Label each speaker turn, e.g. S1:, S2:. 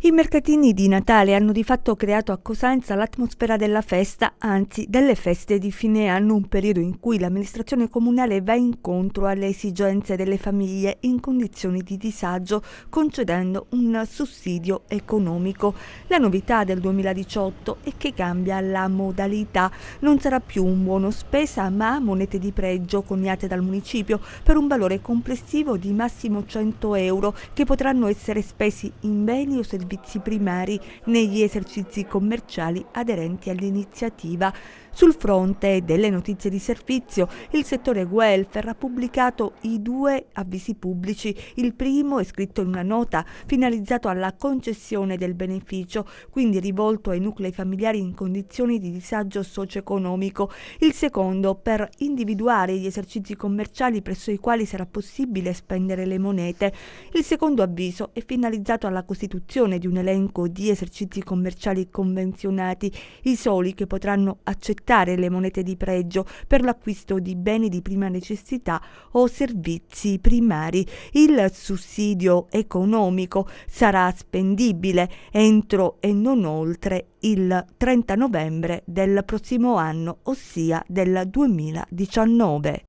S1: I mercatini di Natale hanno di fatto creato a Cosenza l'atmosfera della festa, anzi delle feste di fine anno, un periodo in cui l'amministrazione comunale va incontro alle esigenze delle famiglie in condizioni di disagio, concedendo un sussidio economico. La novità del 2018 è che cambia la modalità, non sarà più un buono spesa ma monete di pregio coniate dal municipio per un valore complessivo di massimo 100 euro che potranno essere spesi in beni o servizi primari negli esercizi commerciali aderenti all'iniziativa. Sul fronte delle notizie di servizio, il settore welfare ha pubblicato i 2 avvisi pubblici. Il primo è scritto in una nota finalizzato alla concessione del beneficio, quindi rivolto ai nuclei familiari in condizioni di disagio socio-economico. Il secondo per individuare gli esercizi commerciali presso i quali sarà possibile spendere le monete. Il secondo avviso è finalizzato alla costituzione di un elenco di esercizi commerciali convenzionati, i soli che potranno accettare le monete di pregio per l'acquisto di beni di prima necessità o servizi primari. Il sussidio economico sarà spendibile entro e non oltre il 30 novembre del prossimo anno, ossia del 2019.